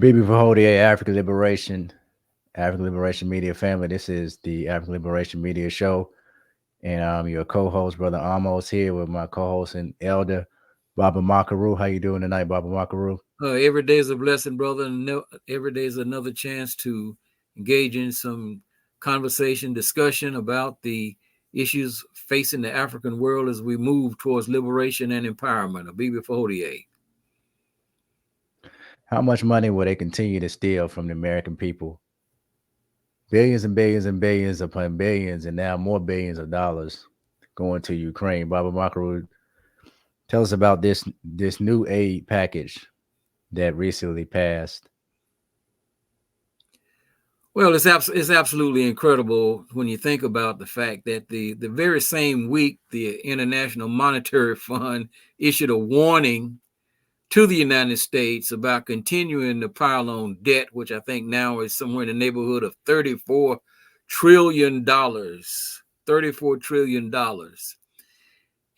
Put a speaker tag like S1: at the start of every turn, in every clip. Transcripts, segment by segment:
S1: Habibi Fahodie, African Liberation Media family. This is the African Liberation Media Show, and I'm your co-host, Brother Amos, here with my co-host and elder, Baba Makaru. How you doing tonight, Baba Makaru?
S2: Every day is a blessing, brother, and every day is another chance to engage in some conversation, discussion about the issues facing the African world as we move towards liberation and empowerment. Habibi Fahodie.
S1: How much money will they continue to steal from the American people? Billions and billions and billions upon billions, and now more billions of dollars going to Ukraine. Baba Makaru, tell us about this new aid package that recently passed.
S2: Well, it's absolutely incredible when you think about the fact that the very same week the International Monetary Fund issued a warning to the United States about continuing to pile on debt, which I think now is somewhere in the neighborhood of $34 trillion. $34 trillion.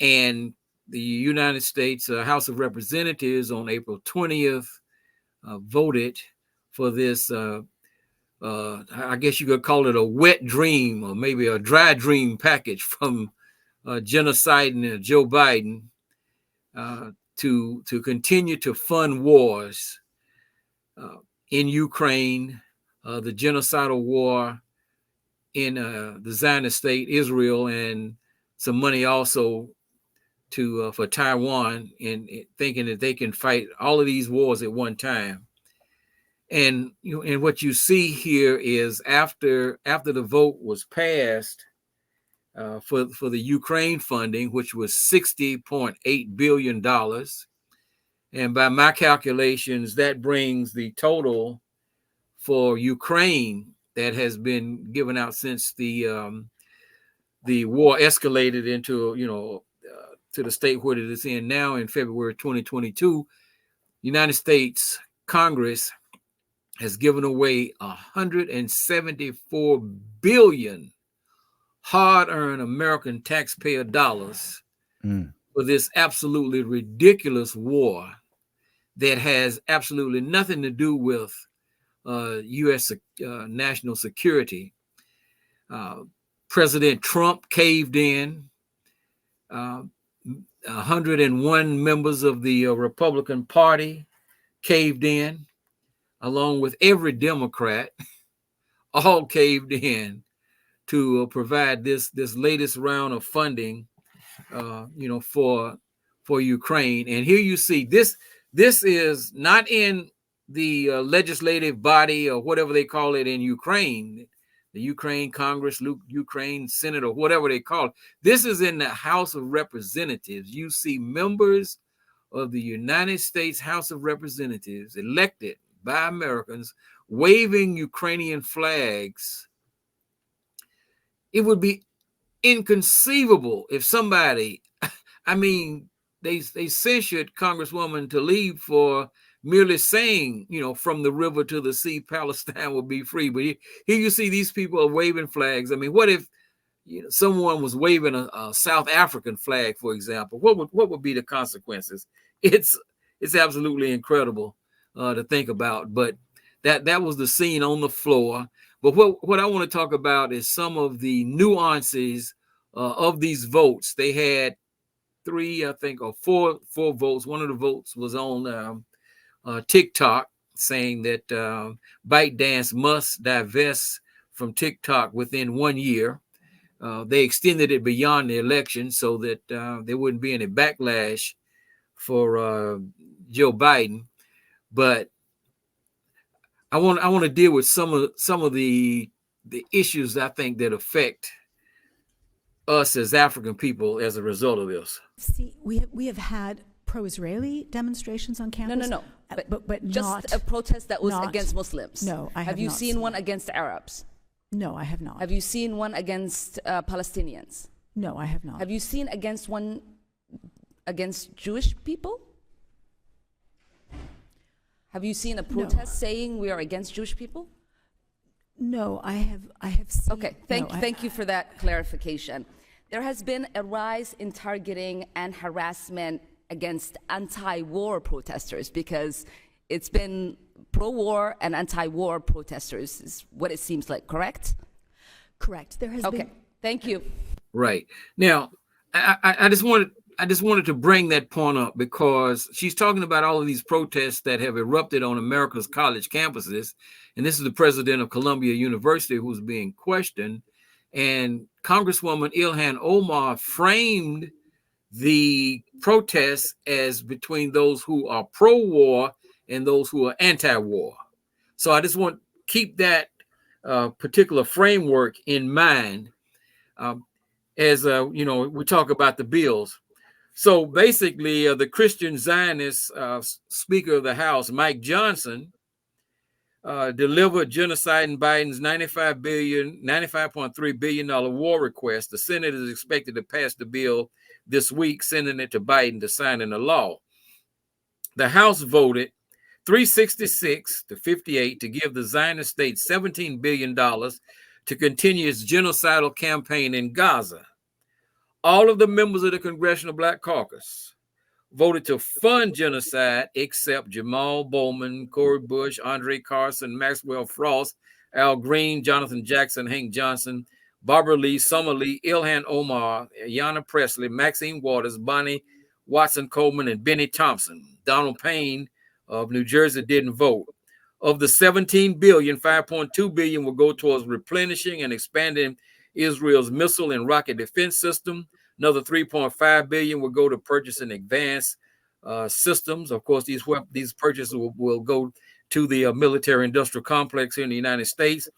S2: And the United States House of Representatives on April 20th voted for this, I guess you could call it a wet dream or maybe a dry dream package from genociding Joe Biden to continue to fund wars in Ukraine, the genocidal war in the Zionist state, Israel, and some money also for Taiwan, and thinking that they can fight all of these wars at one time. And and what you see here is after the vote was passed for the Ukraine funding, which was $60.8 billion. And by my calculations, that brings the total for Ukraine that has been given out since the war escalated into, to the state where it is in now in February 2022. United States Congress has given away $174 billion hard-earned American taxpayer dollars for this absolutely ridiculous war that has absolutely nothing to do with U.S. National security. President Trump caved in. 101 members of the Republican Party caved in, along with every Democrat, all caved in to provide this latest round of funding, for Ukraine. And here you see this is not in the legislative body or whatever they call it in Ukraine, the Ukraine Congress, Ukraine Senate, or whatever they call it. This is in the House of Representatives. You see members of the United States House of Representatives elected by Americans waving Ukrainian flags. It would be inconceivable if somebody, they censured Congresswoman Tlaib for merely saying, from the river to the sea, Palestine will be free. But here you see these people are waving flags. I mean, what if someone was waving a South African flag, for example? What would be the consequences? It's absolutely incredible to think about. But that was the scene on the floor. But what I want to talk about is some of the nuances of these votes. They had three, I think, or four votes. One of the votes was on TikTok, saying that ByteDance must divest from TikTok within 1 year. They extended it beyond the election so that there wouldn't be any backlash for Joe Biden. But I want to deal with some of the issues I think that affect us as African people as a result of this.
S3: See, we have had pro-Israeli demonstrations on campus.
S4: No.
S3: But
S4: just
S3: not
S4: a protest that was against Muslims.
S3: No, I have
S4: Have you
S3: not
S4: seen one against Arabs?
S3: No, I have not.
S4: Have you seen one against Palestinians?
S3: No, I have not.
S4: Have you seen one against Jewish people? Have you seen a protest saying we are against Jewish people?
S3: No, I have seen.
S4: Okay, thank you for that clarification. There has been a rise in targeting and harassment against anti-war protesters because it's been pro-war and anti-war protesters, is what it seems like, correct?
S3: Correct. There has been.
S4: Thank you.
S2: Right. Now, I just wanted to bring that point up because she's talking about all of these protests that have erupted on America's college campuses. And this is the president of Columbia University who's being questioned. And Congresswoman Ilhan Omar framed the protests as between those who are pro-war and those who are anti-war. So I just want to keep that particular framework in mind as we talk about the bills. So basically, the Christian Zionist Speaker of the House, Mike Johnson, delivered genociding Biden's $95.3 billion war request. The Senate is expected to pass the bill this week, sending it to Biden to sign into law. The House voted 366 to 58 to give the Zionist state $17 billion to continue its genocidal campaign in Gaza. All of the members of the Congressional Black Caucus voted to fund genocide except Jamal Bowman, Cori Bush, Andre Carson, Maxwell Frost, Al Green, Jonathan Jackson, Hank Johnson, Barbara Lee, Summer Lee, Ilhan Omar, Ayanna Pressley, Maxine Waters, Bonnie Watson Coleman, and Benny Thompson. Donald Payne of New Jersey didn't vote. Of the $17 billion, $5.2 billion will go towards replenishing and expanding Israel's missile and rocket defense system. Another $3.5 billion will go to purchasing advanced systems. Of course, these purchases will go to the military-industrial complex here in the United States.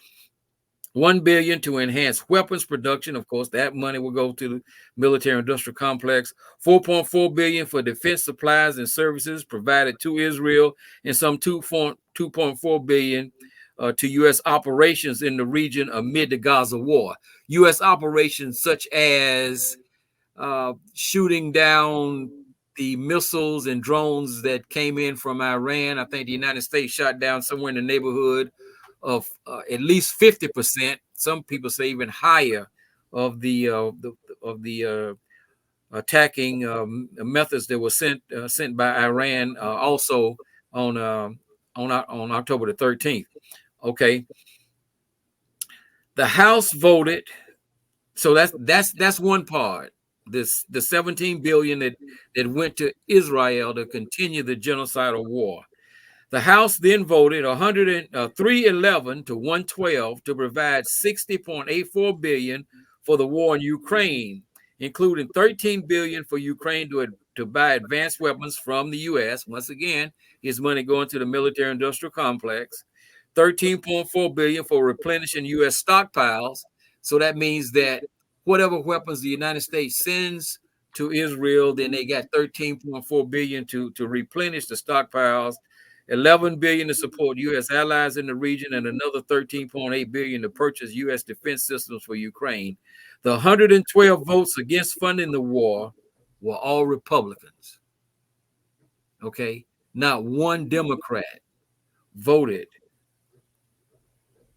S2: $1 billion to enhance weapons production. Of course, that money will go to the military-industrial complex. $4.4 billion for defense supplies and services provided to Israel, and some $2.4 billion to U.S. operations in the region amid the Gaza war. U.S. operations such as shooting down the missiles and drones that came in from Iran. I think the United States shot down somewhere in the neighborhood of at least 50%. Some people say even higher of the attacking methods that were sent by Iran also on October the 13th. Okay, the House voted. So that's one part. The $17 billion that went to Israel to continue the genocidal war. The House then voted 311 to 112 to provide $60.84 billion for the war in Ukraine, including $13 billion for Ukraine to buy advanced weapons from the U.S. Once again, his money going to the military-industrial complex. $13.4 billion for replenishing U.S. stockpiles. So that means that whatever weapons the United States sends to Israel, then they got $13.4 billion to replenish the stockpiles. $11 billion to support U.S. allies in the region, and another $13.8 billion to purchase U.S. defense systems for Ukraine. The 112 votes against funding the war were all Republicans. Okay, not one Democrat voted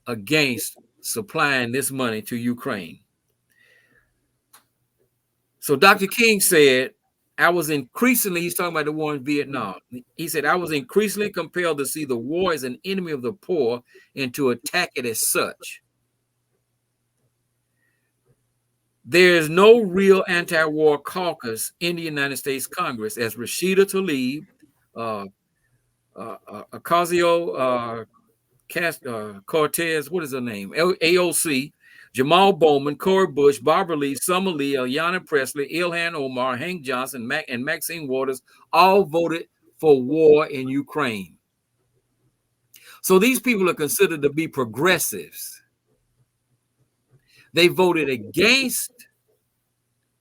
S2: against supplying this money to Ukraine. So Dr. King said, he's talking about the war in Vietnam. He said, I was increasingly compelled to see the war as an enemy of the poor and to attack it as such. There is no real anti-war caucus in the United States Congress, as Rashida Tlaib, Ocasio-Cortez, what is her name? AOC, Jamal Bowman, Cori Bush, Barbara Lee, Summer Lee, Ayanna Pressley, Ilhan Omar, Hank Johnson, and Maxine Waters all voted for war in Ukraine. So these people are considered to be progressives. They voted against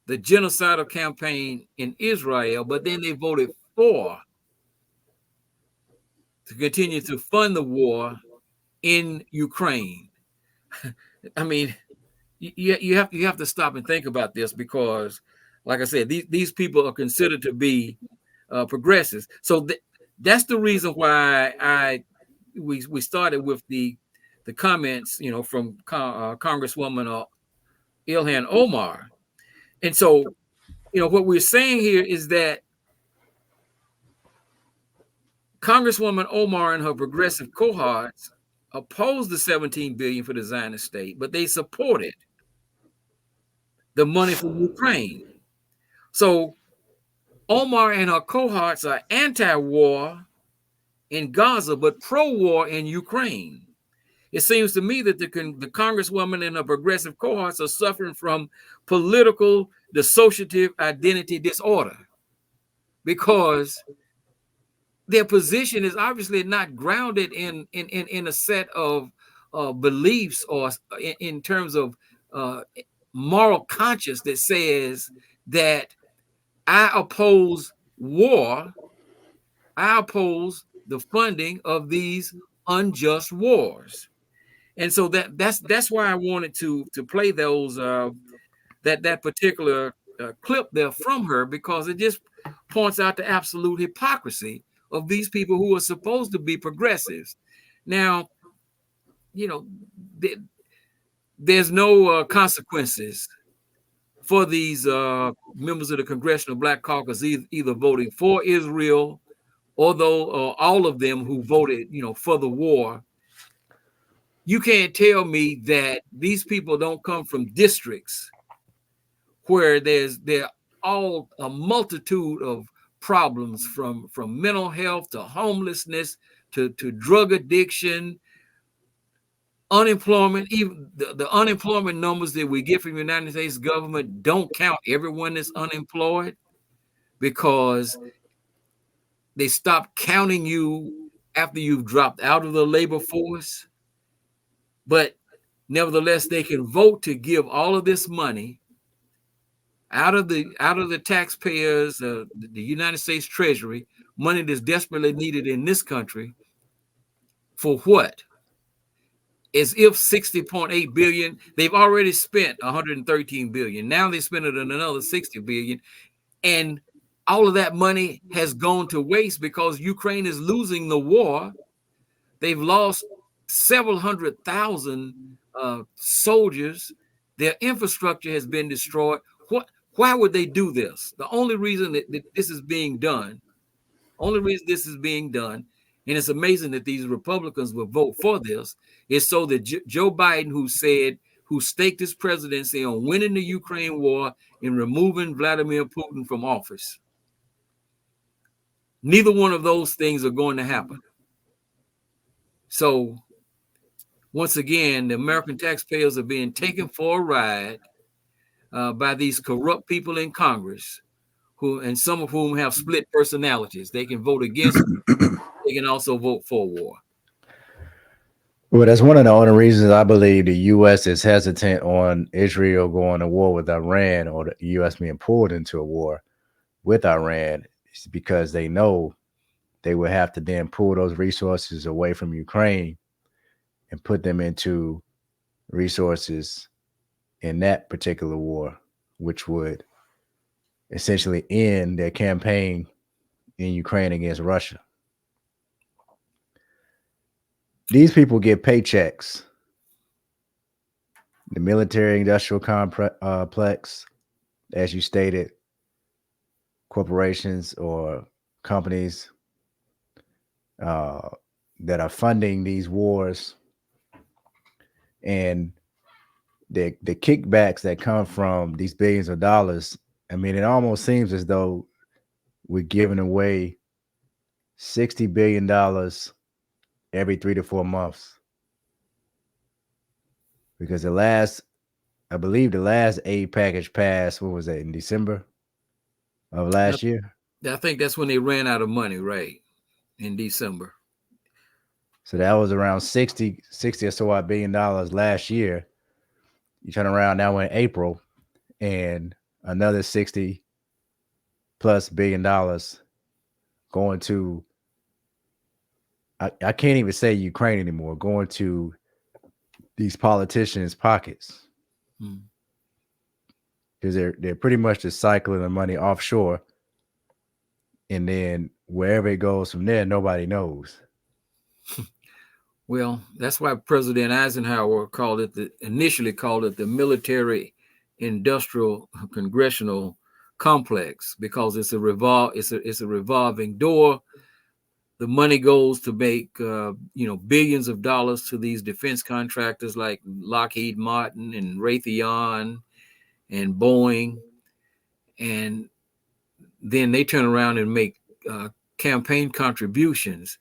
S2: the genocidal campaign in Israel, but then they voted to continue to fund the war in Ukraine. I mean, you have to stop and think about this because, like I said, these people are considered to be progressives. So that's the reason why we started with the comments, from Congresswoman Ilhan Omar. And so, what we're saying here is that Congresswoman Omar and her progressive cohorts opposed the $17 billion for the Zionist state, but they supported the money for Ukraine. So Omar and her cohorts are anti-war in Gaza, but pro-war in Ukraine. It seems to me that the Congresswoman and her progressive cohorts are suffering from political dissociative identity disorder, because their position is obviously not grounded in a set of beliefs, or in terms of moral conscience that says that I oppose war, I oppose the funding of these unjust wars. And so that's why I wanted to play those that particular clip there from her, because it just points out the absolute hypocrisy of these people who are supposed to be progressives. Now, you know, there's no consequences for these members of the Congressional Black Caucus either voting for Israel, although all of them who voted, for the war. You can't tell me that these people don't come from districts where there all a multitude of problems, from mental health to homelessness to drug addiction, unemployment. Even the unemployment numbers that we get from the United States government don't count everyone that's unemployed, because they stop counting you after you've dropped out of the labor force. But nevertheless, they can vote to give all of this money out of the taxpayers, the United States Treasury, money that's desperately needed in this country. For what? As if 60.8 billion, they've already spent 113 billion. Now they spend it on another 60 billion. And all of that money has gone to waste because Ukraine is losing the war. They've lost several 100,000 soldiers. Their infrastructure has been destroyed. Why would they do this? The only reason that this is being done, and it's amazing that these Republicans will vote for this, is so that Joe Biden, who staked his presidency on winning the Ukraine war and removing Vladimir Putin from office. Neither one of those things are going to happen. So once again, the American taxpayers are being taken for a ride by these corrupt people in Congress, and some of whom have split personalities. They can vote against, they can also vote for war.
S1: Well, that's one of the only reasons I believe the U.S. is hesitant on Israel going to war with Iran, or the U.S. being pulled into a war with Iran, is because they know they would have to then pull those resources away from Ukraine and put them into resources in that particular war, which would essentially end their campaign in Ukraine against Russia. These people get paychecks. The military industrial complex, as you stated, corporations or companies that are funding these wars, and the kickbacks that come from these billions of dollars. I mean, it almost seems as though we're giving away $60 billion every 3 to 4 months. Because I believe the last aid package passed, what was that, in December of last year?
S2: I think that's when they ran out of money, right? In December.
S1: So that was around 60 or so odd $billion last year. You turn around now in April, and another 60 plus $1 billion going to, I can't even say Ukraine anymore, going to these politicians' pockets. Because they're pretty much just cycling the money offshore, and then wherever it goes from there, nobody knows.
S2: Well, that's why President Eisenhower initially called it the military industrial congressional complex, because it's a revolving door the money goes to make, billions of dollars to these defense contractors like Lockheed Martin and Raytheon and Boeing. And then they turn around and make campaign contributions.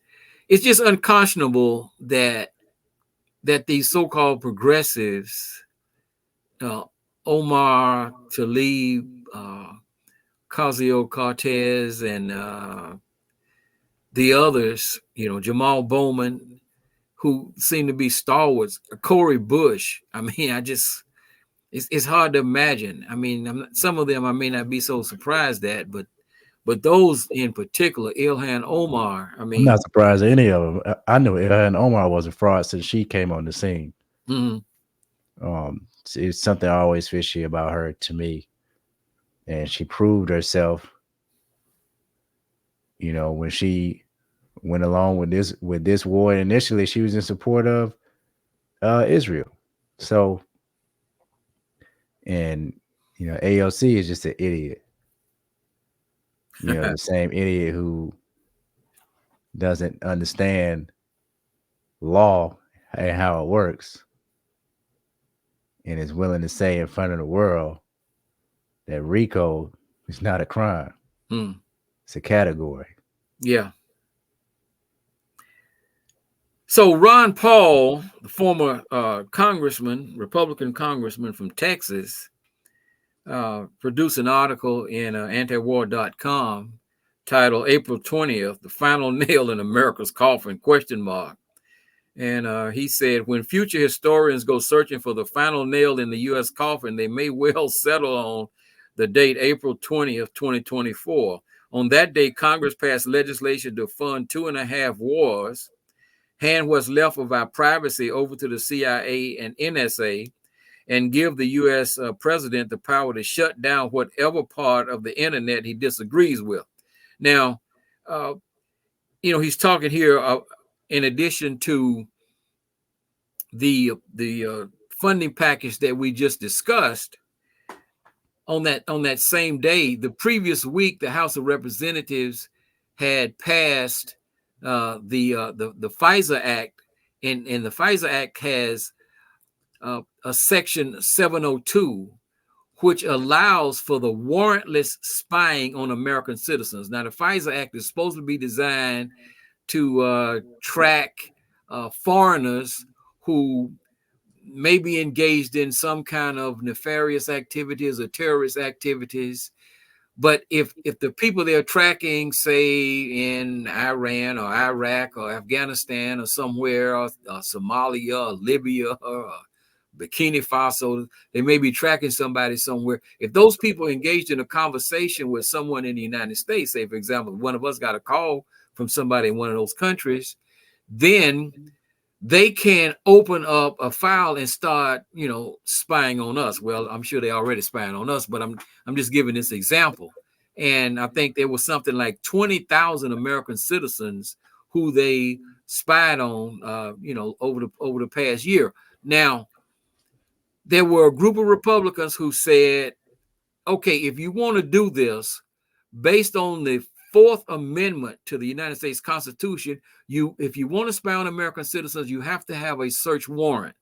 S2: It's just unconscionable that these so-called progressives, Omar, Tlaib, Ocasio-Cortez, and the others, Jamal Bowman, who seem to be stalwarts, Corey Bush. I mean, it's hard to imagine. I mean, some of them I may not be so surprised at, but those in particular, Ilhan Omar, I
S1: I'm
S2: mean,
S1: not surprised at any of them. I knew Ilhan Omar was a fraud since she came on the scene.
S2: mhm.
S1: It's something always fishy about her to me, and she proved herself. When she went along with this war, initially she was in support of Israel. So, and AOC is just an idiot. The same idiot who doesn't understand law and how it works, and is willing to say in front of the world that RICO is not a crime.
S2: Mm.
S1: It's a category.
S2: Yeah. So Ron Paul, the former Republican congressman from Texas, produced an article in antiwar.com titled April 20th, the final nail in America's coffin, ? And he said, when future historians go searching for the final nail in the U.S. coffin, they may well settle on the date April 20th, 2024. On that day, Congress passed legislation to fund 2.5 wars, hand what's left of our privacy over to the CIA and NSA, and give the U.S. President the power to shut down whatever part of the internet he disagrees with. Now, he's talking here in addition to the funding package that we just discussed. On that same day, the previous week, the House of Representatives had passed the FISA Act, and the FISA Act has a section 702, which allows for the warrantless spying on American citizens. Now, the FISA Act is supposed to be designed to track foreigners who may be engaged in some kind of nefarious activities or terrorist activities. But if the people they're tracking, say in Iran or Iraq or Afghanistan or somewhere, or Somalia or Libya or Burkina Faso, they may be tracking somebody somewhere. If those people engaged in a conversation with someone in the United States, say, for example, one of us got a call from somebody in one of those countries, then they can open up a file and start, spying on us. Well, I'm sure they're already spying on us, but I'm just giving this example. And I think there was something like 20,000 American citizens who they spied on, over the past year. Now, there were a group of Republicans who said, okay, if you want to do this based on the Fourth Amendment to the United States Constitution, if you want to spy on American citizens, you have to have a search warrant.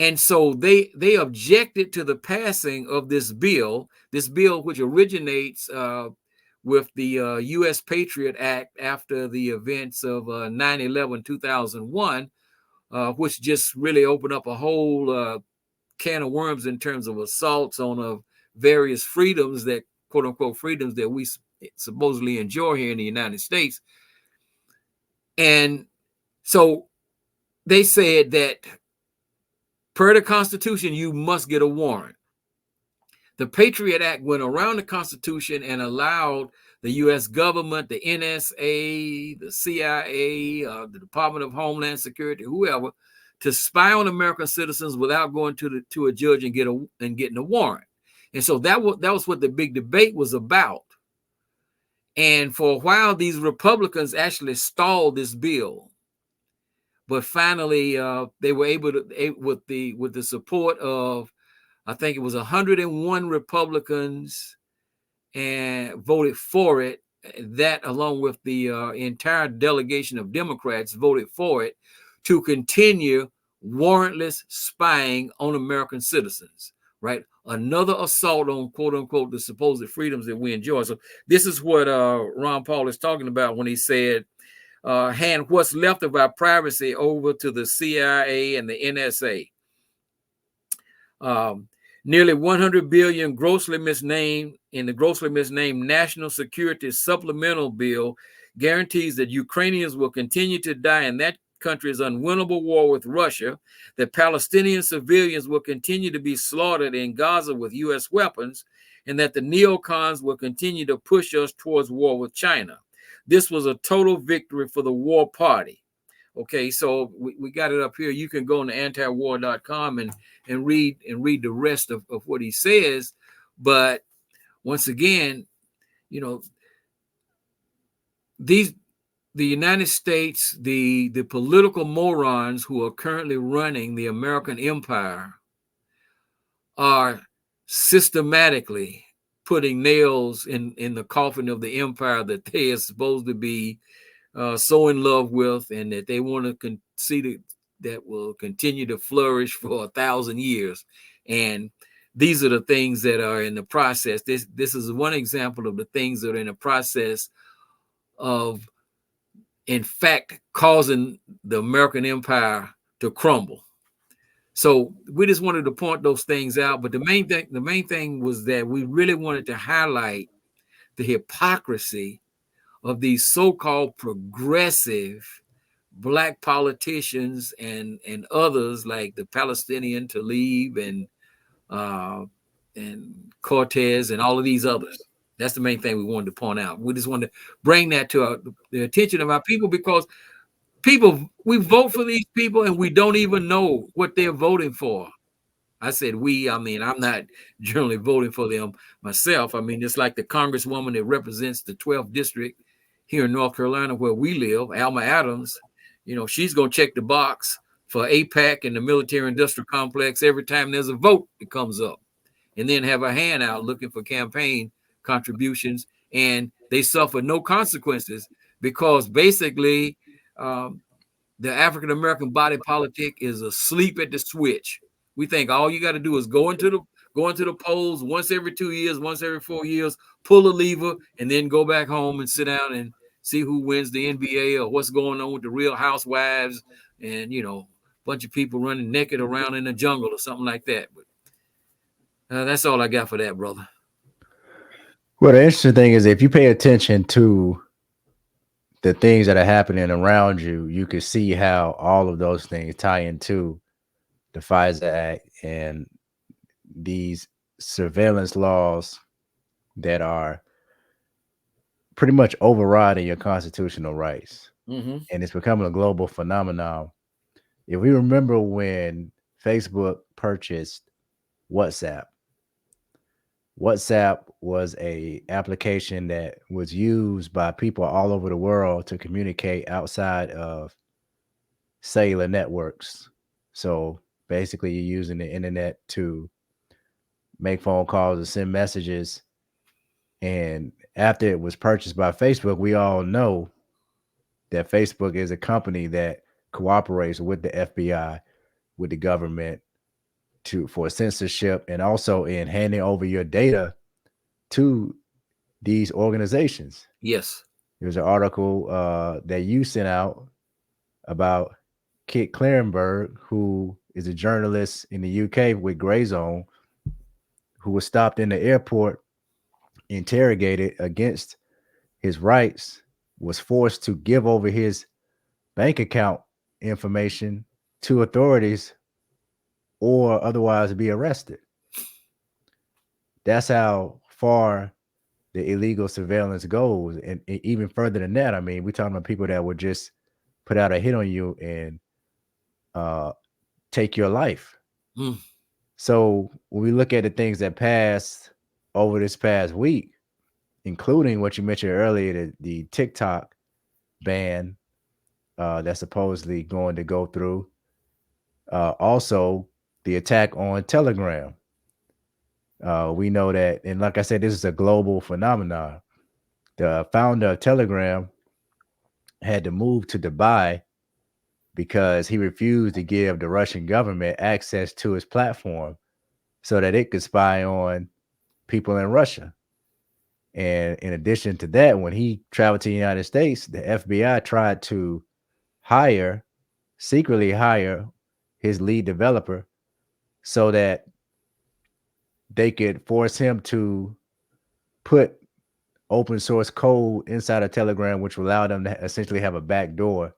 S2: And so they objected to the passing of this bill which originates with the U.S. Patriot Act after the events of 9/11, 2001, which just really opened up a whole can of worms in terms of assaults on various freedoms that, quote unquote, freedoms that we supposedly enjoy here in the United States. And so they said that per the Constitution, you must get a warrant. The Patriot Act went around the Constitution and allowed the U.S. government, the NSA, the CIA, the Department of Homeland Security, whoever, to spy on American citizens without going to a judge and getting a warrant. And so that was what the big debate was about. And for a while, these Republicans actually stalled this bill, but finally they were able to, with the support of, I think it was 101 Republicans, and voted for it. that along with the entire delegation of Democrats voted for it to continue warrantless spying on American citizens, right? Another assault on quote unquote the supposed freedoms that we enjoy. So this is what Ron Paul is talking about when he said, hand what's left of our privacy over to the CIA and the NSA. Nearly 100 billion grossly misnamed in the grossly misnamed National Security Supplemental Bill guarantees that Ukrainians will continue to die in that country's unwinnable war with Russia, that Palestinian civilians will continue to be slaughtered in Gaza with U.S. weapons, and that the neocons will continue to push us towards war with China. This was a total victory for the war party. Okay, so we got it up here. You can go on to antiwar.com and read the rest of what he says. But once again, you know, the United States, the political morons who are currently running the American empire are systematically putting nails in the coffin of the empire that they are supposed to be so in love with, and that they want to see that will continue to flourish for 1,000 years. And these are the things that are in the process. This is one example of the things that are in the process of, in fact, causing the American empire to crumble. So we just wanted to point those things out. But the main thing was that we really wanted to highlight the hypocrisy of these so-called progressive Black politicians and others like the Palestinian Tlaib and Cortez and all of these others. That's the main thing we wanted to point out. We just wanted to bring that to the attention of our people, because we vote for these people and we don't even know what they're voting for. I said we, I mean, I'm not generally voting for them myself. I mean, it's like the congresswoman that represents the 12th district here in North Carolina where we live, Alma Adams. You know, she's going to check the box for AIPAC and the military industrial complex every time there's a vote that comes up, and then have a hand out looking for campaign contributions. And they suffer no consequences because basically the African-American body politic is asleep at the switch. We think all you got to do is go into the polls once every 2 years, once every 4 years, pull a lever, and then go back home and sit down and see who wins the NBA or what's going on with the Real Housewives, and a bunch of people running naked around in the jungle or something like that. But that's all I got for that, brother.
S1: Well, the interesting thing is if you pay attention to the things that are happening around you, you can see how all of those things tie into the FISA Act and these surveillance laws that are pretty much overriding your constitutional rights.
S2: Mm-hmm.
S1: And it's becoming a global phenomenon. If we remember when Facebook purchased WhatsApp was a application that was used by people all over the world to communicate outside of cellular networks. So basically you're using the internet to make phone calls and send messages. And after it was purchased by Facebook, we all know that Facebook is a company that cooperates with the FBI, with the government for censorship, and also in handing over your data to these organizations.
S2: Yes.
S1: There's an article that you sent out about Kit Clarenberg, who is a journalist in the UK with Grey Zone, who was stopped in the airport, interrogated against his rights, was forced to give over his bank account information to authorities or otherwise be arrested. That's how far the illegal surveillance goes. And even further than that, I mean, we're talking about people that would just put out a hit on you and take your life.
S2: Mm.
S1: So when we look at the things that passed over this past week, including what you mentioned earlier, the TikTok ban that's supposedly going to go through, also the attack on Telegram. We know that, and like I said, this is a global phenomenon. the founder of Telegram had to move to Dubai because he refused to give the Russian government access to his platform so that it could spy on people in Russia. And in addition to that, when he traveled to the United States, the FBI tried to secretly hire his lead developer so that they could force him to put open source code inside of Telegram, which will allow them to essentially have a back door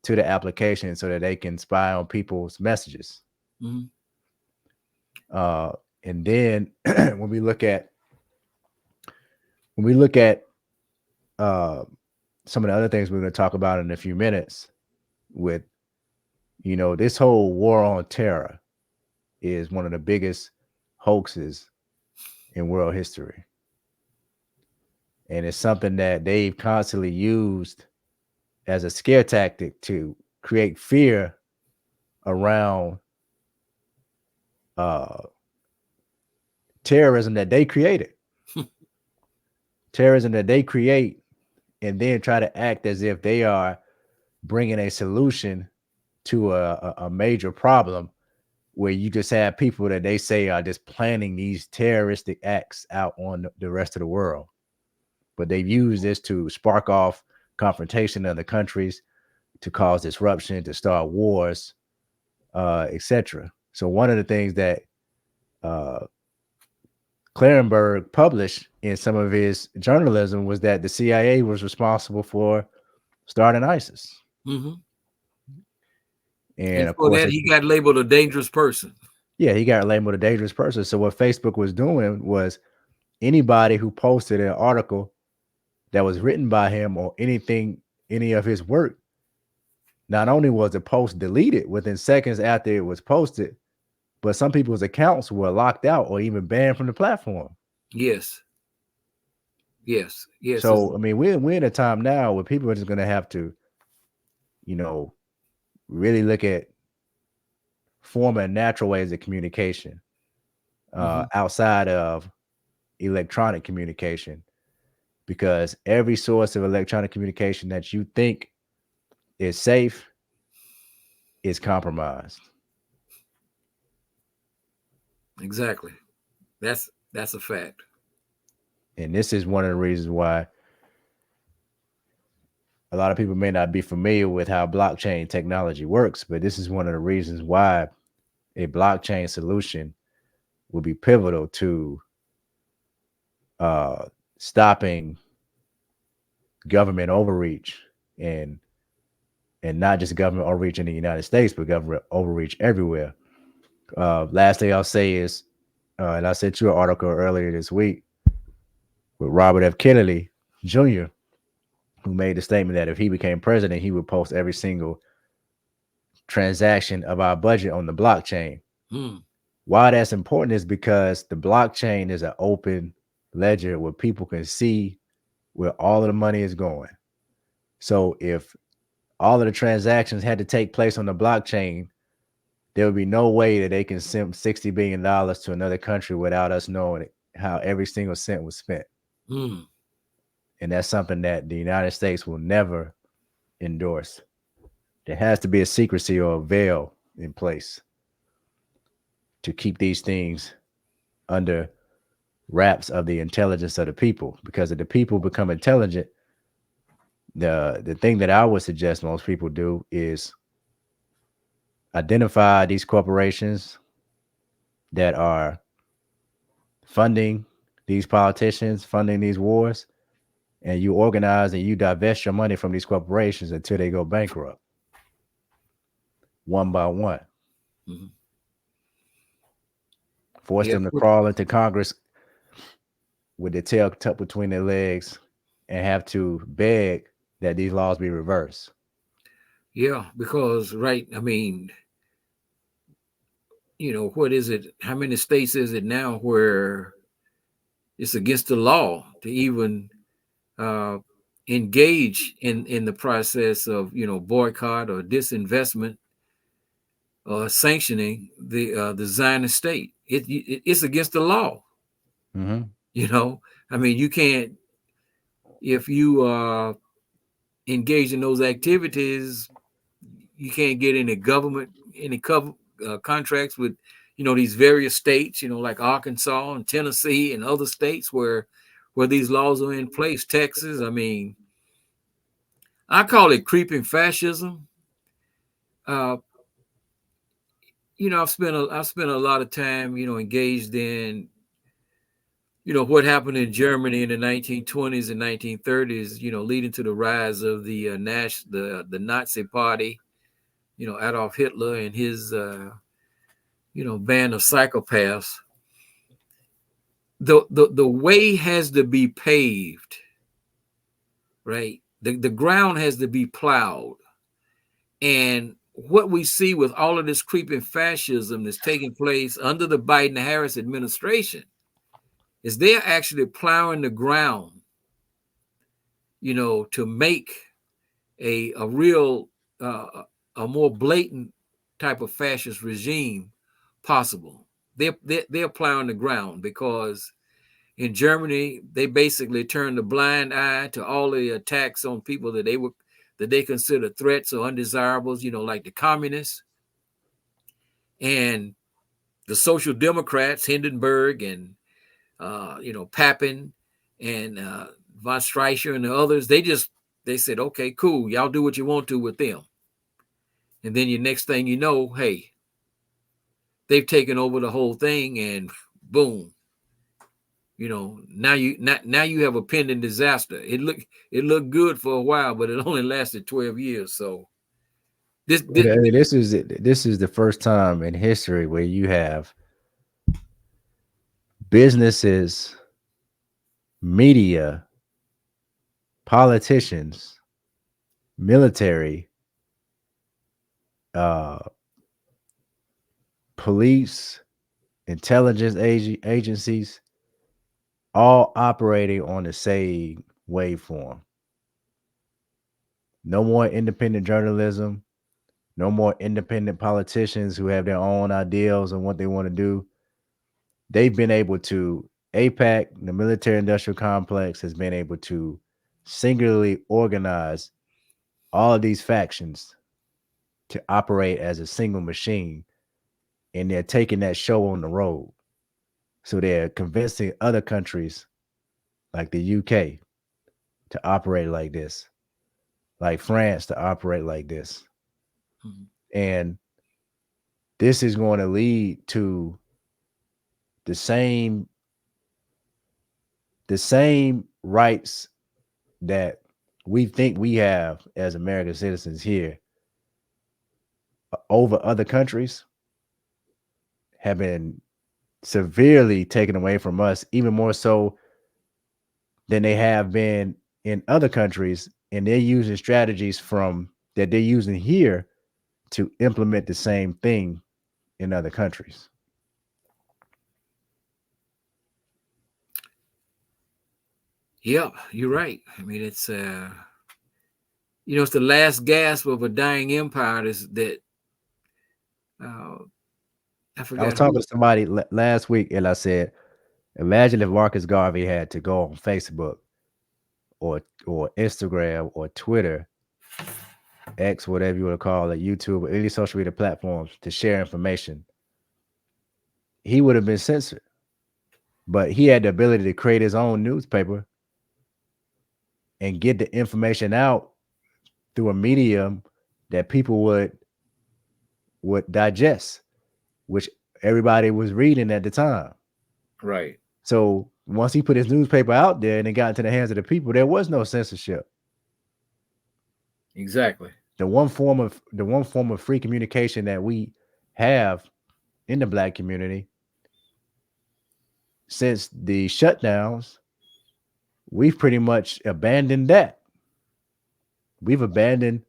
S1: to the application so that they can spy on people's messages.
S2: Mm-hmm.
S1: And then when we look at some of the other things we're going to talk about in a few minutes, with this whole war on terror is one of the biggest hoaxes in world history, and it's something that they've constantly used as a scare tactic to create fear around terrorism that they created. Terrorism that they create, and then try to act as if they are bringing a solution to a major problem, where you just have people that they say are just planning these terroristic acts out on the rest of the world. But they've used this to spark off confrontation in other countries, to cause disruption, to start wars, etc. So one of the things that Clarenberg published in some of his journalism was that the CIA was responsible for starting ISIS.
S2: Mm-hmm.
S1: And of
S2: for
S1: course,
S2: that, he got labeled a dangerous person.
S1: Yeah, he got labeled a dangerous person. So what Facebook was doing was, anybody who posted an article that was written by him or any of his work, not only was the post deleted within seconds after it was posted, but some people's accounts were locked out or even banned from the platform.
S2: Yes.
S1: So, I mean, we're in a time now where people are just going to have to, really look at former natural ways of communication outside of electronic communication, because every source of electronic communication that you think is safe is compromised.
S2: Exactly. That's a fact.
S1: And this is one of the reasons why a lot of people may not be familiar with how blockchain technology works, but this is one of the reasons why a blockchain solution will be pivotal to stopping government overreach, and not just government overreach in the United States, but government overreach everywhere. Lastly, I'll say is, and I sent you an article earlier this week with Robert F. Kennedy Jr., who made the statement that if he became president, he would post every single transaction of our budget on the blockchain. Why that's important is because the blockchain is an open ledger where people can see where all of the money is going. So if all of the transactions had to take place on the blockchain, there would be no way that they can send $60 billion to another country without us knowing how every single cent was spent. And that's something that the United States will never endorse. There has to be a secrecy or a veil in place to keep these things under wraps of the intelligence of the people. Because if the people become intelligent, the thing that I would suggest most people do is identify these corporations that are funding these politicians, funding these wars, and you organize and you divest your money from these corporations until they go bankrupt, one by one. Force them to crawl into Congress with their tail tucked between their legs and have to beg that these laws be reversed.
S2: Yeah, because I mean, what is it? How many states is it now where it's against the law to even engage in the process of boycott or disinvestment or sanctioning the Zionist state? It's against the law. I mean, you can't if you engage in those activities, you can't get any government, any contracts with, these various states, like Arkansas and Tennessee and other states where these laws are in place. Texas, I mean, I call it creeping fascism. Uh, I've spent a lot of time, engaged in, what happened in Germany in the 1920s and 1930s, leading to the rise of the the Nazi Party, Adolf Hitler and his band of psychopaths. The way has to be paved, right? The ground has to be plowed. And what we see with all of this creeping fascism that's taking place under the Biden-Harris administration is they're actually plowing the ground, to make a real a more blatant type of fascist regime possible. They're plowing the ground because in Germany they basically turned a blind eye to all the attacks on people that they consider threats or undesirables, like the communists and the social democrats, Hindenburg and Papen and von Streicher and the others. They said, okay, cool, y'all do what you want to with them. And then your next thing you know, hey, they've taken over the whole thing, and boom, now you have a pending disaster. It looked good for a while, but it only lasted 12 years. So this
S1: is the first time in history where you have businesses, media, politicians, military, uh, police, intelligence agencies, all operating on the same waveform. No more independent journalism, no more independent politicians who have their own ideals on what they want to do. They've been able to, APAC, the military industrial complex, has been able to singularly organize all of these factions to operate as a single machine. And they're taking that show on the road. So they're convincing other countries like the UK to operate like this, like France to operate like this.
S2: Mhm.
S1: And this is going to lead to the same rights that we think we have as American citizens here over other countries have been severely taken away from us, even more so than they have been in other countries. And they're using strategies from that they're using here to implement the same thing in other countries.
S2: Yeah, you're right. I mean, it's it's the last gasp of a dying empire. That uh, I
S1: I was
S2: forgot
S1: talking
S2: who.
S1: to somebody last week, and I said, imagine if Marcus Garvey had to go on Facebook or Instagram or Twitter, X, whatever you want to call it, YouTube, or any social media platforms to share information. He would have been censored. But he had the ability to create his own newspaper and get the information out through a medium that people would digest, which everybody was reading at the time.
S2: Right.
S1: So once he put his newspaper out there and it got into the hands of the people, there was no censorship.
S2: Exactly.
S1: The one form of free communication that we have in the Black community since the shutdowns, we've pretty much abandoned that. We've abandoned,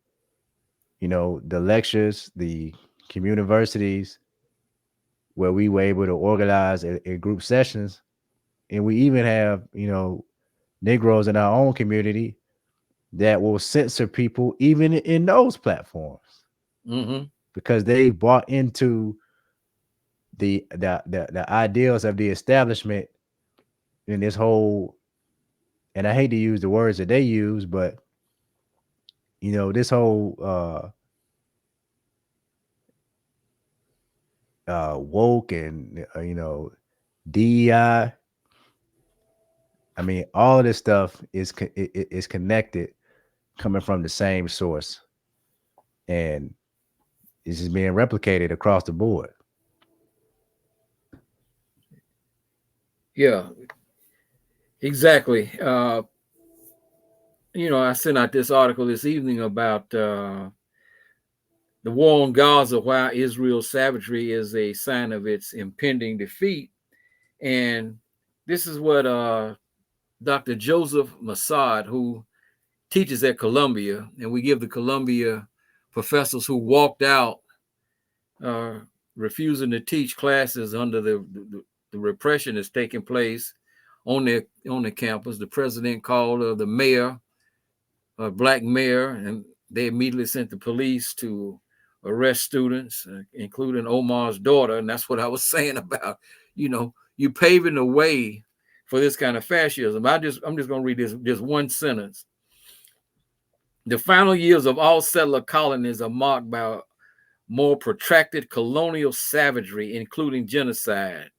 S1: the lectures, the communiversities where we were able to organize a group sessions. And we even have, Negroes in our own community that will censor people even in those platforms
S2: Mm-hmm.
S1: because they bought into the ideals of the establishment in this whole and I hate to use the words that they use, but this whole woke and DEI. I mean, all of this stuff is connected, coming from the same source, and this is being replicated across the board.
S2: Yeah, exactly. I sent out this article this evening about the war on Gaza, why Israel's savagery is a sign of its impending defeat. And this is what Dr. Joseph Massad, who teaches at Columbia, and we give the Columbia professors who walked out refusing to teach classes under the repression that's taking place on the campus. The president called the mayor, a black mayor, and they immediately sent the police to arrest students, including Omar's daughter. And that's what I was saying about, you paving the way for this kind of fascism. I'm just going to read this one sentence. The final years of all settler colonies are marked by more protracted colonial savagery, including genocide.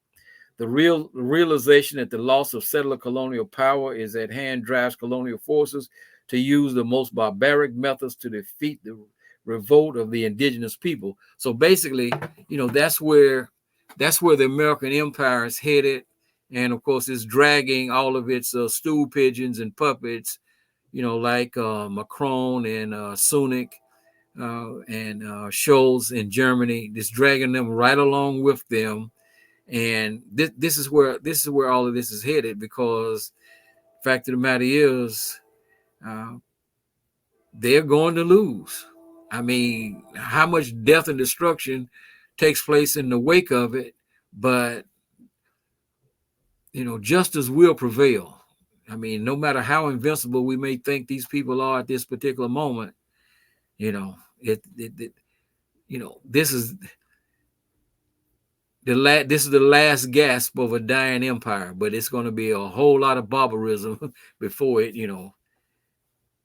S2: The realization that the loss of settler colonial power is at hand drives colonial forces to use the most barbaric methods to defeat the revolt of the indigenous people. So basically, that's where the American empire is headed. And of course, it's dragging all of its stool pigeons and puppets, like Macron and Sunak and Scholz in Germany, just dragging them right along with them. And this is where all of this is headed, because the fact of the matter is, they're going to lose. I mean, how much death and destruction takes place in the wake of it, but justice will prevail. I mean, no matter how invincible we may think these people are at this particular moment, this is the last gasp of a dying empire, but it's going to be a whole lot of barbarism before it,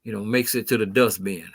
S2: makes it to the dustbin.